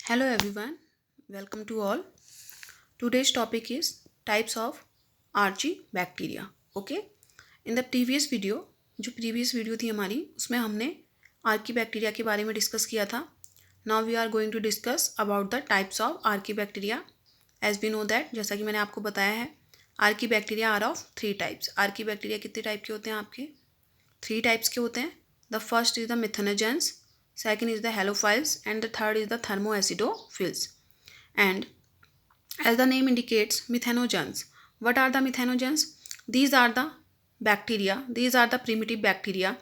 Hello everyone, welcome to all. Today's topic is types of Archibacteria. Okay, in the previous video, जो previous video थी हमारी उसमें हमने archaebacteria के बारे में डिस्कस किया था. Now we are going to discuss about the types of Archibacteria. As we know that, जैसा कि मैंने आपको बताया है, archaebacteria are of 3 types. Archaebacteria कितने टाइप के होते हैं आपके? 3 टाइप्स के होते हैं. The first is the methanogens, second is the halophils, and the third is the thermoacidophils. And as the name indicates, methanogens. What are the methanogens? These are the bacteria, these are the primitive bacteria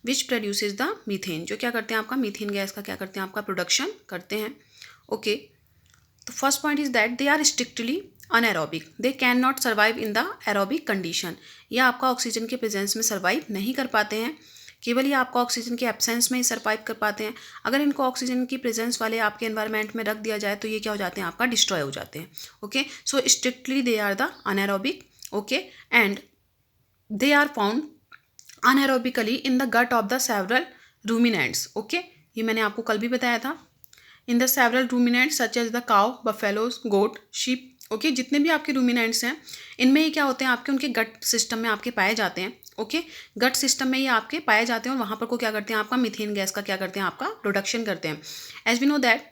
which produces the methane. जो क्या करते हैं आपका methane gas का क्या करते हैं आपका प्रोडक्शन करते हैं. ओके, तो first point is that they are strictly anaerobic. They can not survive in the aerobic condition. ये आपका ऑक्सीजन के प्रेजेंस में सर्वाइव नहीं कर पाते हैं, केवल ये आपका ऑक्सीजन के एब्सेंस में ही सर्वाइव कर पाते हैं. अगर इनको ऑक्सीजन की प्रेजेंस वाले आपके एनवायरनमेंट में रख दिया जाए तो ये क्या हो जाते हैं आपका डिस्ट्रॉय हो जाते हैं. Okay, so strictly they are the anaerobic. Okay, and they are found anaerobically in the gut of the several ruminants. Okay, ये मैंने आपको कल भी बताया था. In the several ruminants such as the cow, buffaloes, goat, sheep. Okay, जितने भी आपके रूमिनेंट्स हैं इनमें ये क्या होते हैं आपके उनके गट सिस्टम में आपके पाए जाते हैं. ओके, गट सिस्टम में ये आपके पाए जाते हैं और वहाँ पर को क्या करते हैं आपका मीथेन गैस का क्या करते हैं आपका प्रोडक्शन करते हैं. As we know that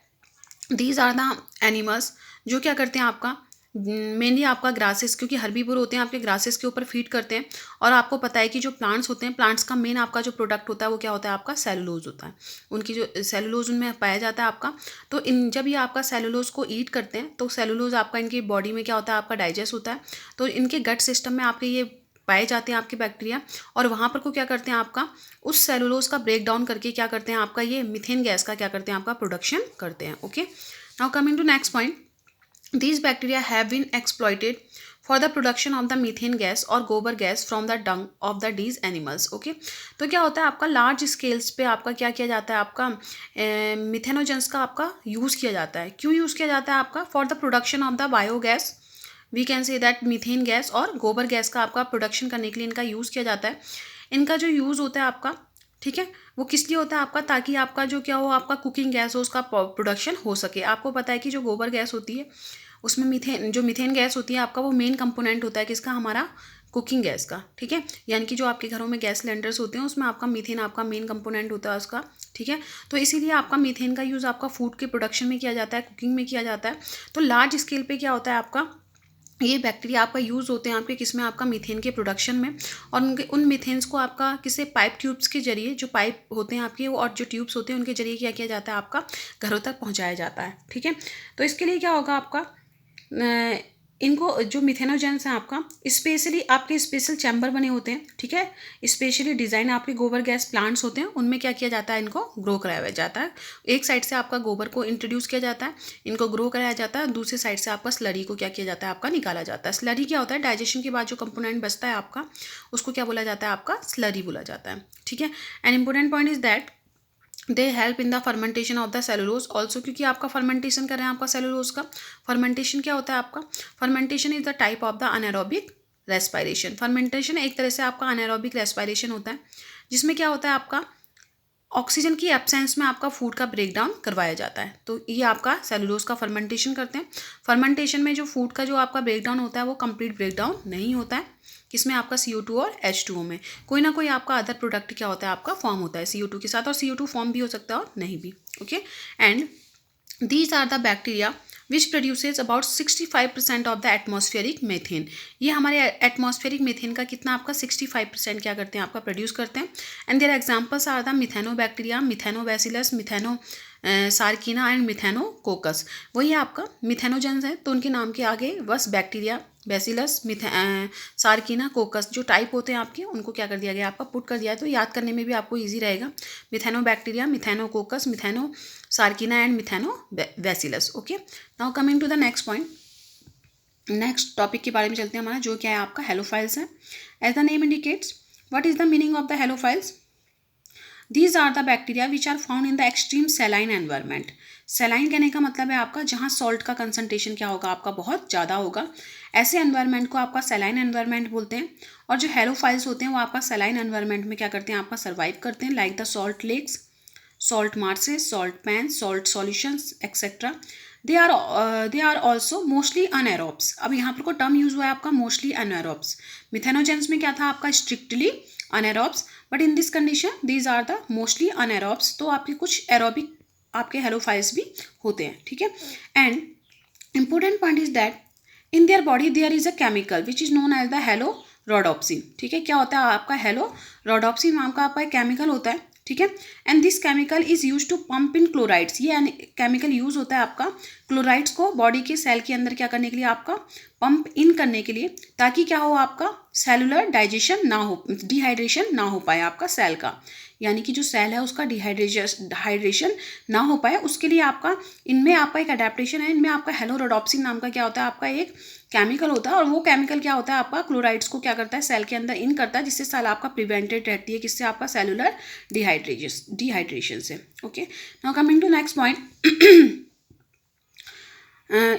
these are the animals जो क्या करते हैं आपका मेनली आपका ग्रासेस, क्योंकि हर्बीवोर होते हैं आपके ग्रासेस के ऊपर फीड करते हैं. और आपको पता है कि जो प्लांट्स होते हैं, प्लांट्स का मेन आपका जो प्रोडक्ट होता है वो क्या होता है आपका सेलुलोज होता है. उनकी जो सेलुलोज उनमें पाया जाता है आपका. तो इन जब ये आपका सेलुलोज को ईट करते हैं तो सेलुलोज आपका इनकी बॉडी में क्या होता है आपका डाइजेस्ट होता है. तो इनके गट सिस्टम में आपके ये पाए जाते हैं आपके बैक्टीरिया, और वहाँ पर को क्या करते हैं आपका उस सेलुलोज का ब्रेक डाउन करके क्या करते हैं आपका ये मीथेन गैस का क्या करते हैं आपका प्रोडक्शन करते हैं. Okay, now coming to next point. These bacteria have been exploited for the production of the methane gas or गोबर gas from the dung of the these animals. Okay, तो क्या होता है आपका लार्ज स्केल्स पे आपका क्या किया जाता है आपका मिथेनोजेंस का आपका यूज़ किया जाता है. क्यों यूज़ किया जाता है आपका for the production of the biogas. We can say that methane gas और गोबर गैस का आपका प्रोडक्शन करने के लिए इनका यूज़ किया जाता है. इनका जो यूज़ होता है आपका, ठीक है, वो किस लिए होता है आपका ताकि आपका जो क्या हो आपका कुकिंग गैस हो उसका प्रोडक्शन हो सके. आपको पता है कि जो गोबर गैस होती है उसमें मीथेन गैस होती है आपका वो मेन कंपोनेंट होता है किसका हमारा कुकिंग गैस का. ठीक है, यानी कि जो आपके घरों में गैस सिलेंडर्स होते हैं उसमें आपका मीथेन आपका मेन कंपोनेंट होता है उसका. ठीक है, तो इसीलिए आपका मीथेन का यूज़ आपका फूड के प्रोडक्शन में किया जाता है, कुकिंग में किया जाता है. तो लार्ज स्केल पे क्या होता है आपका ये बैक्टीरिया आपका यूज़ होते हैं आपके किस में आपका मीथेन के प्रोडक्शन में. और उनके उन मीथेन्स को आपका किसी पाइप ट्यूब्स के जरिए, जो पाइप होते हैं आपके और जो ट्यूब्स होते हैं उनके जरिए क्या किया जाता है आपका घरों तक पहुंचाया जाता है. ठीक है, तो इसके लिए क्या होगा आपका इनको जो मिथेनोजेंस हैं आपका स्पेशली आपके स्पेशल चैम्बर बने होते हैं. ठीक है, स्पेशली डिज़ाइन आपके गोबर गैस प्लांट्स होते हैं उनमें क्या किया जाता है इनको ग्रो कराया जाता है. एक साइड से आपका गोबर को इंट्रोड्यूस किया जाता है, इनको ग्रो कराया जाता है, दूसरी साइड से आपका स्लरी को क्या किया जाता है आपका निकाला जाता है. स्लरी क्या होता है डाइजेशन के बाद जो कंपोनेंट बचता है आपका उसको क्या बोला जाता है आपका स्लरी बोला जाता है. ठीक है, an important point is that they help in the fermentation of the cellulose also, क्योंकि आपका फर्मेंटेशन कर रहे हैं आपका सेलुलोज का. फर्मेंटेशन क्या होता है आपका fermentation is the type of the anaerobic respiration. Fermentation एक तरह से आपका अनएरोबिक रेस्पायरेशन होता है जिसमें क्या होता है आपका ऑक्सीजन की एब्सेंस में आपका फूड का ब्रेक डाउन करवाया जाता है. तो ये आपका सेलुलोज का फर्मेंटेशन करते हैं. फर्मेंटेशन में जो फूड का जो आपका ब्रेक डाउन होता है वो कंप्लीट ब्रेक डाउन नहीं होता है. किसमें आपका CO2 और H2O में कोई ना कोई आपका अदर प्रोडक्ट क्या होता है आपका फॉर्म होता है CO2 के साथ, और CO2 फॉर्म भी हो सकता है और नहीं भी. Okay, and these are the bacteria which produces about 65% of the atmospheric methane. ये हमारे एटमॉस्फेरिक मेथेन का कितना आपका 65% क्या करते हैं आपका प्रोड्यूस करते हैं. And there examples are the methanobacteria, methanobacillus, methanosarcina and methanococcus. वही आपका मिथेनोजेंस है तो उनके नाम के आगे बस बैक्टीरिया, बैसिलस, सार्किना, कोकस जो टाइप होते हैं आपके उनको क्या कर दिया गया आपका पुट कर दिया है. तो याद करने में भी आपको इजी रहेगा. Methanobacteria, methanococcus, methanosarcina and methanobacillus. Okay, now coming to the next point. Next topic के बारे में चलते हैं हमारा जो क्या है आपका हेलोफाइल्स है. As the name indicates what is the meaning of the halophiles. These are the bacteria which are found in the extreme saline environment. Saline कहने का मतलब है आपका जहाँ सॉल्ट का कंसनट्रेशन क्या होगा आपका बहुत ज़्यादा होगा. ऐसे एनवायरनमेंट को आपका सेलाइन एनवायरनमेंट बोलते हैं. और जो हेलोफाइल्स होते हैं वो आपका सेलाइन एनवायरनमेंट में क्या करते हैं आपका सर्वाइव करते हैं like the salt lakes. salt marshes, salt pans, salt solutions, etc. They are also mostly anaerobes. अब यहाँ पर को टर्म यूज हुआ है आपका mostly anaerobes. मिथेनोजेंस में क्या था आपका strictly anaerobes, but in this condition these are the mostly anaerobes. तो आपके कुछ एरोबिक आपके हेलोफाइल्स भी होते हैं, ठीक है. And important point is that in their body there is a chemical which is known as the हेलोरोडोप्सिन. ठीक है, क्या होता है आपका हेलोरोडोप्सिन नाम का आपका केमिकल होता है, ठीक है. And this chemical is use to pump in chlorides. ये केमिकल यूज होता है आपका क्लोराइड्स को बॉडी के सेल के अंदर क्या करने के लिए, आपका पंप इन करने के लिए, ताकि क्या हो आपका सेलुलर डाइजेशन ना हो, डिहाइड्रेशन ना हो पाए आपका सेल का, यानी कि जो सेल है उसका डिहाइड्रेशन ना हो पाए, उसके लिए आपका इनमें आपका एक अडेप्टेशन है. इनमें आपका हेलोरोडोप्सिन नाम का क्या होता है आपका एक केमिकल होता है, और वो केमिकल क्या होता है आपका क्लोराइड्स को क्या करता है सेल के अंदर इन करता है, जिससे सेल आपका प्रिवेंटेड रहती है, किससे आपका सेलुलर डिहाइड्रेशन से. Okay, now coming to next point.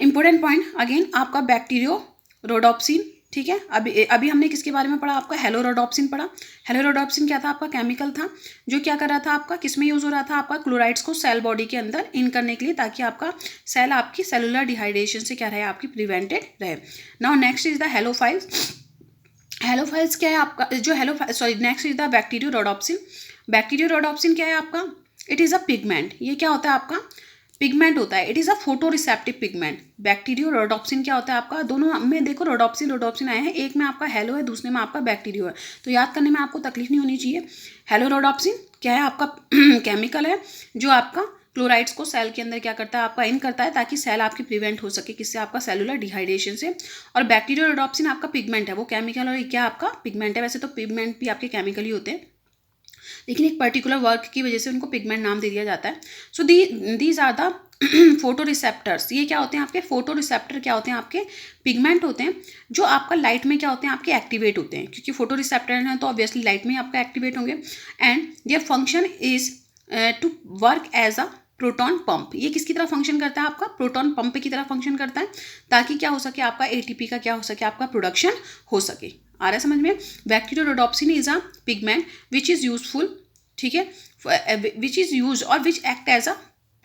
Important point again आपका बैक्टीरियोरोडोप्सिन. ठीक है, अभी हमने किसके बारे में पढ़ा, आपका हेलोरोडोप्सिन पढ़ा. हेलोरोडोप्सिन क्या था आपका केमिकल था जो क्या कर रहा था आपका, किसमें यूज हो रहा था आपका क्लोराइड्स को सेल बॉडी के अंदर इन करने के लिए, ताकि आपका सेल आपकी सेलुलर डिहाइड्रेशन से क्या रहे, आपकी प्रिवेंटेड रहे. Now next is the halophiles. Halophiles क्या है आपका, जो नेक्स्ट इज द बैक्टीरियोरोडोप्सिन. बैक्टीरियोरोडोप्सिन क्या है आपका, इट इज़ अ पिगमेंट. ये क्या होता है आपका पिगमेंट होता है. It is a photoreceptive pigment. Bacteriorhodopsin क्या होता है आपका, दोनों में देखो रोडोप्सिन आए हैं, एक में आपका हेलो है, दूसरे में आपका बैक्टीरियो है, तो याद करने में आपको तकलीफ नहीं होनी चाहिए. हेलोरोडोप्सिन क्या है आपका केमिकल है जो आपका क्लोराइड्स को सेल के अंदर क्या करता है, आपका इन करता है, ताकि सेल आपकी प्रिवेंट हो सके, किससे, आपका सेलुलर डिहाइड्रेशन से. और बैक्टीरियोरोडोप्सिन आपका पिगमेंट है, वो केमिकल और क्या आपका पिगमेंट है. वैसे तो पिगमेंट भी आपके केमिकल ही होते हैं, लेकिन एक पर्टिकुलर वर्क की वजह से उनको पिगमेंट नाम दे दिया जाता है. So these are the photo receptors. ये क्या होते हैं आपके फोटो रिसेप्टर, क्या होते हैं आपके पिगमेंट होते हैं जो आपका लाइट में क्या होते हैं आपके एक्टिवेट होते हैं, क्योंकि फोटो रिसेप्टर हैं तो ऑब्वियसली लाइट में ही आपका एक्टिवेट होंगे. And their function is to work as a proton pump. ये किसकी तरह फंक्शन करता है, आपका प्रोटॉन पंप की तरह फंक्शन करता है, ताकि क्या हो सके, आपका एटीपी का क्या हो सके, आपका प्रोडक्शन हो सके. आ रहा है समझ में. Bacteriorhodopsin is a pigment which is useful, ठीक है, विच इज़ यूज और which act as a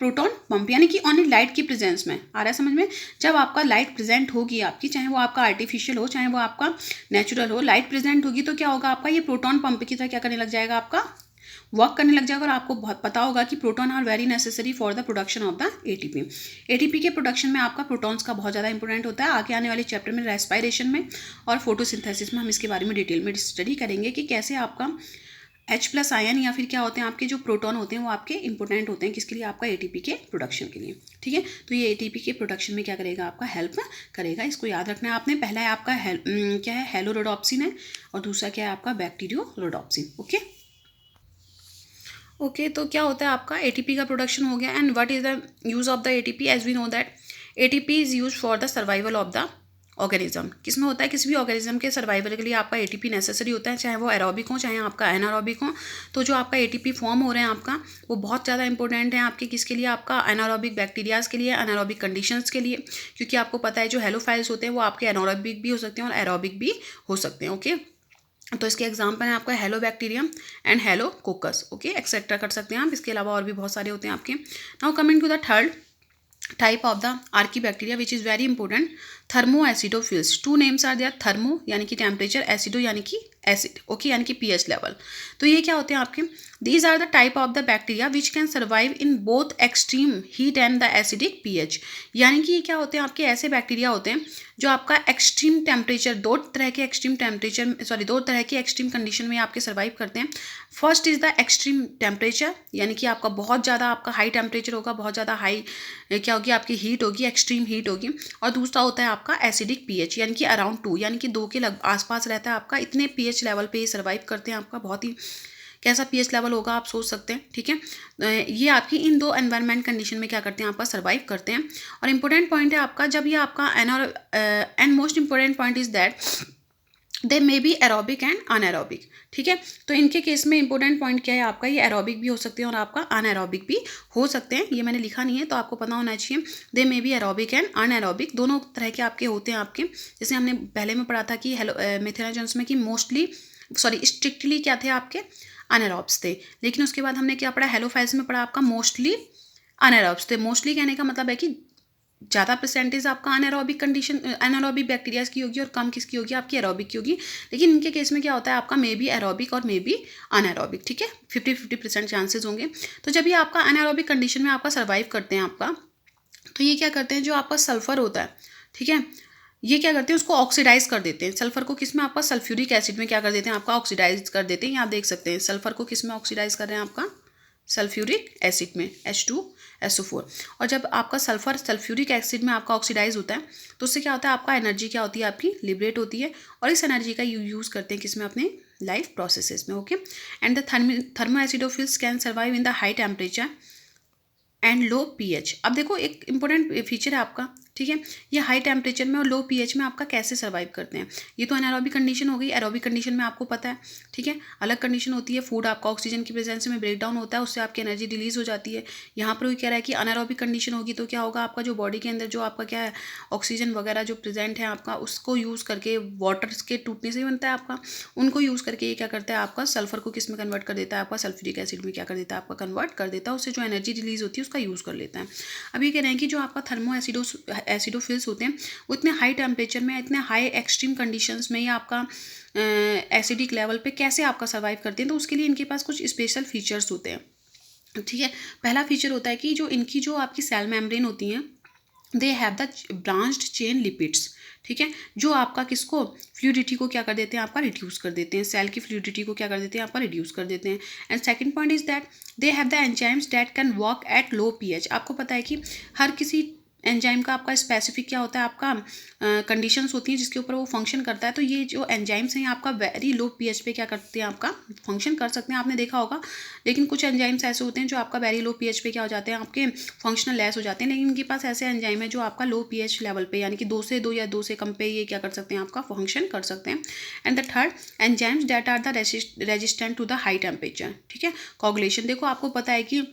proton pump, यानी कि ओनली लाइट की प्रेजेंस में. आ रहा है समझ में. जब आपका लाइट प्रेजेंट होगी आपकी, चाहे वो आपका आर्टिफिशियल हो चाहे वो आपका नेचुरल हो, लाइट प्रेजेंट होगी तो क्या होगा आपका, ये प्रोटॉन पंप की तरह क्या करने लग जाएगा, आपका वर्क करने लग जाएगा. और आपको बहुत पता होगा कि proton are very necessary for the production of the ATP. ATP के प्रोडक्शन में आपका प्रोटॉन्स का बहुत ज़्यादा इंपॉर्टेंट होता है. आगे आने वाले चैप्टर में रेस्पिरेशन में और फोटोसिंथेसिस में हम इसके बारे में डिटेल में स्टडी करेंगे कि कैसे आपका H+ आयन या फिर क्या होते हैं आपके जो प्रोटॉन होते हैं वो आपके इंपॉर्टेंट होते हैं, किसके लिए, आपका एटीपी के प्रोडक्शन के लिए. ठीक है, तो ये एटीपी के प्रोडक्शन में क्या करेगा, आपका हेल्प करेगा. इसको याद रखना है आपने. पहला है आपका क्या है, हेलोरोडोप्सिन है, और दूसरा क्या है आपका बैक्टीरियोरोडोप्सिन. ओके, तो क्या होता है आपका एटीपी का प्रोडक्शन हो गया. And what is the use of the ATP. As we know that ATP is use for the survival of the organism. किसमें होता है, किसी भी ऑर्गेनिज्म के सर्वाइवल के लिए आपका एटीपी नेसेसरी होता है, चाहे वो एरोबिक हो चाहे आपका एनारोबिक हो. तो जो आपका एटीपी फॉर्म हो रहे हैं आपका, वो बहुत ज़्यादा इंपॉर्टेंट है आपके किसके लिए, आपका एनारोबिक बैक्टीरियाज के लिए, एनारोबिक कंडीशंस के लिए, क्योंकि आपको पता है जो हेलोफाइल्स होते हैं वो आपके एनारोबिक भी हो सकते हैं और एरोबिक भी हो सकते हैं. ओके, तो इसके एग्जाम्पल है आपका हेलोबैक्टीरियम एंड हेलोकोकस. ओके, एक्सेट्रा कर सकते हैं आप. इसके अलावा और भी बहुत सारे होते हैं आपके. Now coming to the third type of the archaebacteria which is very important, thermoacidophils. Two names are there, thermo यानी कि टेम्परेचर, एसिडो यानी कि एसिड. ओके, यानी कि पीएच लेवल. तो ये क्या होते हैं आपके, these are the type of the bacteria which can survive in both extreme heat and the acidic pH. यानी कि ये क्या होते हैं आपके ऐसे बैक्टीरिया होते हैं जो आपका एक्सट्रीम टेम्परेचर, दो तरह के एक्सट्रीम कंडीशन में आपके सर्वाइव करते हैं. First is the extreme temperature, यानी कि आपका बहुत ज़्यादा आपका हाई टेम्परेचर होगा, बहुत ज़्यादा हाई क्या होगी आपकी हीट होगी, एक्सट्रीम हीट होगी. और दूसरा होता है आपका एसिडिक पीएच, यानी कि अराउंड 2, यानी कि 2 के आसपास रहता है आपका. इतने पीएच लेवल पे ये सर्वाइव करते हैं. आपका बहुत ही कैसा पीएच लेवल होगा आप सोच सकते हैं. ठीक है, ये आपकी इन दो एनवायरनमेंट कंडीशन में क्या करते हैं, आपका सर्वाइव करते हैं. और इंपॉर्टेंट पॉइंट है आपका, जब ये आपका and most important point is that they may be aerobic and anaerobic. ठीक है, तो इनके केस में इंपॉर्टेंट पॉइंट क्या है आपका, ये एरोबिक भी हो सकते हैं और आपका अनएरोबिक भी हो सकते हैं. ये मैंने लिखा नहीं है तो आपको पता होना चाहिए. They may be aerobic and anaerobic, दोनों तरह के आपके होते हैं आपके. जैसे हमने पहले में पढ़ा था कि मिथेनोजेंस में कि स्ट्रिक्टली क्या थे आपके अनएरोब्स थे। लेकिन उसके बाद हमने क्या पढ़ा, हेलोफाइल्स में पढ़ा आपका मोस्टली अनएरोब्स थे। मोस्टली कहने का मतलब है कि ज़्यादा परसेंटेज आपका अनएरोबिक कंडीशन अनएरोबिक बैक्टीरियाज की होगी और कम किसकी होगी, आपकी एरोबिक की होगी। लेकिन इनके केस में क्या होता है, आपका मे बी एरोबिक और मे बी अनएरोबिक, ठीक है, 50-50% चांसेस होंगे। तो जब ये आपका अनएरोबिक कंडीशन में आपका सर्वाइव करते हैं आपका, तो ये क्या करते हैं, जो आपका सल्फर होता है, ठीक है, ये क्या करते हैं, उसको ऑक्सीडाइज कर देते हैं। सल्फर को किस में, आपका सल्फ्यूरिक एसिड में क्या कर देते हैं, आपका ऑक्सीडाइज कर देते हैं। यहाँ आप देख सकते हैं सल्फर को किस में ऑक्सीडाइज कर रहे हैं, आपका सल्फ्यूरिक एसिड में, H2SO4। और जब आपका सल्फर सल्फ्यूरिक एसिड में आपका ऑक्सीडाइज होता है, तो उससे क्या होता है, आपका एनर्जी क्या होती है, आपकी लिबरेट होती है। और इस एनर्जी का यूज़ करते हैं किसमें, अपने लाइफ प्रोसेसेस में। Okay, and the thermo acidophils can survive in the high temperature and low pH। अब देखो एक इंपॉर्टेंट फीचर है आपका, ठीक है, ये हाई टेम्परेचर में और लो pH में आपका कैसे सर्वाइव करते हैं। ये तो अनएरोबिक कंडीशन हो गई। एरोबिक कंडीशन में आपको पता है, ठीक है, अलग कंडीशन होती है, फूड आपका ऑक्सीजन की प्रेजेंस में ब्रेक डाउन होता है, उससे आपकी एनर्जी रिलीज हो जाती है। यहाँ पर वो कह रहा है कि अनएरोबिक कंडीशन होगी तो क्या होगा, आपका जो बॉडी के अंदर जो आपका क्या है, ऑक्सीजन वगैरह जो प्रेजेंट है आपका, उसको यूज़ करके, वाटर के टूटने से बनता है आपका, उनको यूज़ करके ये क्या करता है, आपका सल्फर को किस में कन्वर्ट कर देता है, आपका सल्फ्यूरिक एसिड में क्या कर देता है, आपका कन्वर्ट कर देता है, उससे जो एनर्जी रिलीज होती है उसका यूज़ कर लेता है। अब ये कह रहे हैं कि जो आपका थर्मो एसिडोफिल्स होते हैं वो इतने हाई टेम्परेचर में, इतने हाई एक्सट्रीम कंडीशंस में, ये आपका एसिडिक लेवल पे कैसे आपका सर्वाइव करते हैं। तो उसके लिए इनके पास कुछ स्पेशल फीचर्स होते हैं, ठीक है। पहला फीचर होता है कि जो इनकी जो आपकी सेल मेम्ब्रेन होती हैं, they have the branched chain lipids, ठीक है, जो आपका किसको, फ्लूइडिटी को क्या कर देते हैं, आपका रिड्यूस कर देते हैं। सेल की फ्लूइडिटी को क्या कर देते हैं, आपका रिड्यूस कर देते हैं। And second point is that they have the enzymes that can work at low pH। आपको पता है कि हर किसी एंजाइम का आपका स्पेसिफिक क्या होता है, आपका कंडीशंस होती हैं जिसके ऊपर वो फंक्शन करता है। तो ये जो एंजाइम्स हैं आपका वेरी लो pH पे क्या करते हैं, आपका फंक्शन कर सकते हैं, आपने देखा होगा। लेकिन कुछ एंजाइम्स ऐसे होते हैं जो आपका वेरी लो pH पे क्या हो जाते हैं, आपके फंक्शनल लेस हो जाते हैं। लेकिन इनके पास ऐसे एंजाइम है जो आपका लो pH लेवल पे, यानी कि 2 से 2 या 2 से कम पे ये क्या कर सकते हैं, आपका फंक्शन कर सकते हैं। And the third, enzymes that are the resistant to the high temperature, ठीक है, कोगुलेशन। देखो आपको पता है कि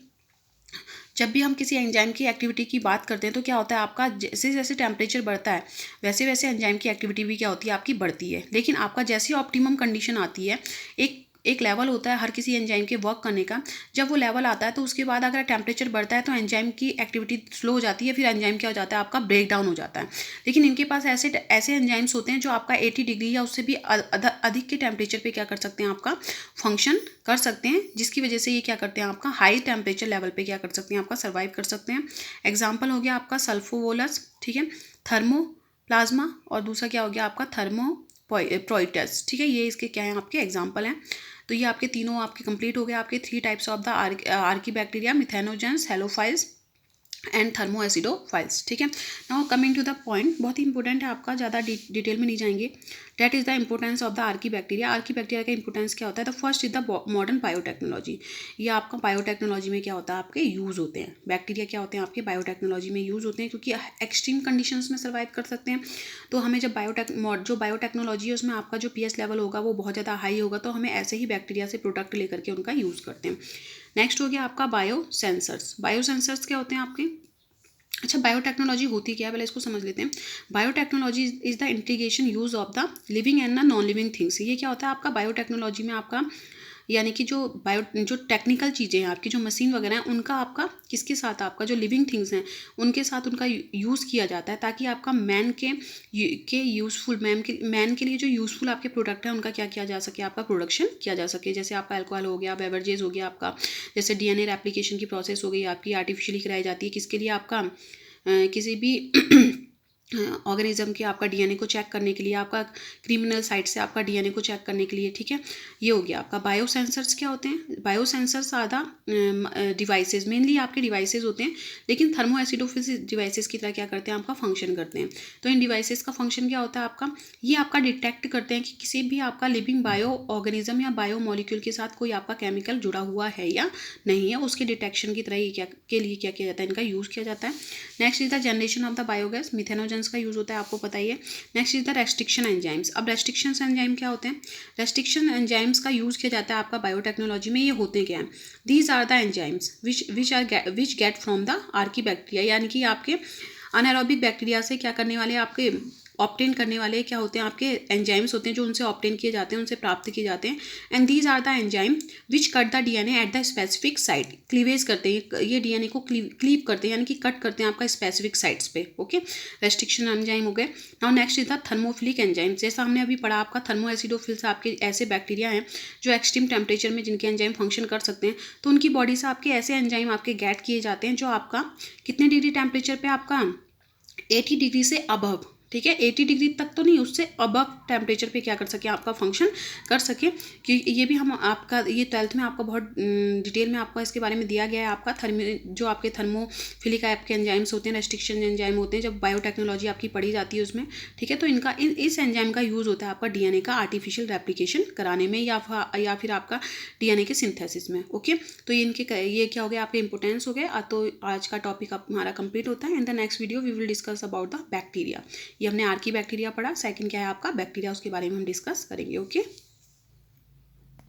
जब भी हम किसी एंजाइम की एक्टिविटी की बात करते हैं तो क्या होता है, आपका जैसे जैसे टेम्परेचर बढ़ता है वैसे वैसे एंजाइम की एक्टिविटी भी क्या होती है, आपकी बढ़ती है। लेकिन आपका जैसी ऑप्टिमम कंडीशन आती है, एक लेवल होता है हर किसी एंजाइम के वर्क करने का। जब वो लेवल आता है तो उसके बाद अगर टेम्परेचर बढ़ता है तो एंजाइम की एक्टिविटी स्लो हो जाती है, फिर एंजाइम क्या हो जाता है, आपका ब्रेक डाउन हो जाता है। लेकिन इनके पास ऐसे ऐसे एंजाइम्स होते हैं जो आपका 80 डिग्री या उससे भी अधिक के टेम्परेचर पे क्या कर सकते हैं, आपका फंक्शन कर सकते हैं, जिसकी वजह से ये क्या करते हैं, आपका हाई टेम्परेचर लेवल पे क्या कर सकते हैं, आपका सर्वाइव कर सकते हैं। एग्जाम्पल हो गया आपका सल्फोवोलस, ठीक है, थर्मोप्लाज्मा, और दूसरा क्या हो गया आपका थर्मोप्रोइटस, ठीक है। ये इसके क्या है, आपके एग्जाम्पल हैं। तो ये आपके तीनों आपके कंप्लीट हो गए, आपके 3 types of the archaebacteria, methanogens, halophiles and thermo acidophiles, ठीक है। Now coming to the point, बहुत ही इंपॉर्टेंट है आपका, ज़्यादा डिटेल में नहीं जाएंगे। That is the importance of the archaebacteria. Archaebacteria का इंपॉर्टेंस क्या होता है, the first is the modern biotechnology. ये आपका बायोटेक्नोलॉजी में क्या होता है, आपके यूज़ होते हैं। बैक्टीरिया क्या होते हैं, आपके बायोटेक्नोलॉजी में यूज़ होते हैं, क्योंकि एक्सट्रीम कंडीशंस में सर्वाइव कर सकते हैं। तो हमें जब जो बायोटेक्नोलॉजी है उसमें आपका जो pH लेवल होगा वो बहुत ज़्यादा हाई होगा, तो हमें ऐसे ही बैक्टीरिया से प्रोडक्ट लेकर के उनका यूज़ करते हैं। नेक्स्ट हो गया आपका बायोसेंसर्स। बायोसेंसर्स क्या होते हैं आपके, अच्छा, बायोटेक्नोलॉजी होती क्या है, पहले इसको समझ लेते हैं। Biotechnology is the integration use of the living and the non living things. ये क्या होता है आपका बायोटेक्नोलॉजी में, आपका यानी कि जो टेक्निकल चीज़ें हैं आपकी, जो मशीन वगैरह हैं, उनका आपका किसके साथ, आपका जो लिविंग थिंग्स हैं उनके साथ उनका यूज़ किया जाता है, ताकि आपका मैन के यूज़फुल मैन के लिए जो यूज़फुल आपके प्रोडक्ट हैं उनका क्या किया जा सके, आपका प्रोडक्शन किया जा सके। जैसे आपका अल्कोहल हो गया, बेवरेजेस हो गया आपका, जैसे DNA रेप्लिकेशन की प्रोसेस हो गई आपकी, आर्टिफिशियली कराई जाती है, किसके लिए, आपका किसी भी ऑर्गेनिज्म के आपका DNA को चेक करने के लिए, आपका क्रिमिनल साइट से आपका DNA को चेक करने के लिए, ठीक है। ये हो गया आपका बायोसेंसर्स। क्या होते हैं biosensors, are the devices, mainly आपके डिवाइसेज होते हैं, लेकिन थर्मो एसिडोफिल्स डिवाइसेज की तरह क्या करते हैं, आपका फंक्शन करते हैं। तो इन डिवाइसेज का फंक्शन क्या होता है आपका, ये आपका डिटेक्ट करते हैं कि किसी भी आपका लिविंग बायो ऑर्गेनिज्म या बायो मॉलिक्यूल के साथ कोई आपका केमिकल जुड़ा हुआ है या नहीं है, उसके डिटेक्शन की तरह ये क्या के लिए क्या किया जाता है, इनका यूज़ किया जाता है। Next is the generation of the biogas, methanogens का यूज़ होता है, आपको पता ही है। Next is the restriction enzymes. अब रेस्ट्रिक्शन एंजाइम क्या होते हैं, रेस्ट्रिक्शन एंजाइम्स का यूज़ किया जाता है आपका बायोटेक्नोलॉजी में। ये होते क्या हैं, these are the enzymes which get from the archaebacteria, यानी कि आपके अनएरोबिक बैक्टीरिया से क्या करने वाले, आपके ऑब्टेन करने वाले क्या होते हैं, आपके एंजाइम्स होते हैं जो उनसे ऑब्टेन किए जाते हैं, उनसे प्राप्त किए जाते हैं। And these are the enzyme which cut the DNA at the specific site. Cleavage करते हैं, ये डीएनए को क्लीव करते हैं, यानी कि कट करते हैं आपका स्पेसिफिक साइट्स पे। ओके, रेस्ट्रिक्शन एंजाइम हो गए। Now next is the thermophilic enzyme. जैसा हमने अभी पढ़ा, आपका थर्मोएसिडोफिल्स आपके ऐसे बैक्टीरिया हैं जो एक्सट्रीम टेम्परेचर में जिनके एंजाइम फंक्शन कर सकते हैं, तो उनकी बॉडी से आपके ऐसे एंजाइम आपके गेट किए जाते हैं जो आपका कितने डिग्री टेम्परेचर पे, आपका 80 डिग्री से अबव, ठीक है, 80 डिग्री तक तो नहीं, उससे अबव टेम्परेचर पे क्या कर सके, आपका फंक्शन कर सके। कि ये भी हम आपका ये 12th में आपका बहुत डिटेल में आपका इसके बारे में दिया गया है। आपका जो आपके थर्मोफिलिक आपके एंजाइम्स होते हैं, रेस्ट्रिक्शन एंजाइम होते हैं, जब बायोटेक्नोलॉजी आपकी पढ़ी जाती है उसमें, ठीक है। तो इनका इस एंजाइम का यूज़ होता है आपका डीएनए का आर्टिफिशियल रेप्लिकेशन कराने में या फिर आपका डीएनए के सिंथेसिस में। ओके, तो ये क्या हो गया, आपके इंपोर्टेंस हो गया। तो आज का टॉपिक हमारा कंप्लीट होता है। In the next video we will discuss about the bacteria. ये हमने आर्की बैक्टीरिया पढ़ा, सेकंड क्या है आपका बैक्टीरिया, उसके बारे में हम डिस्कस करेंगे। ओके।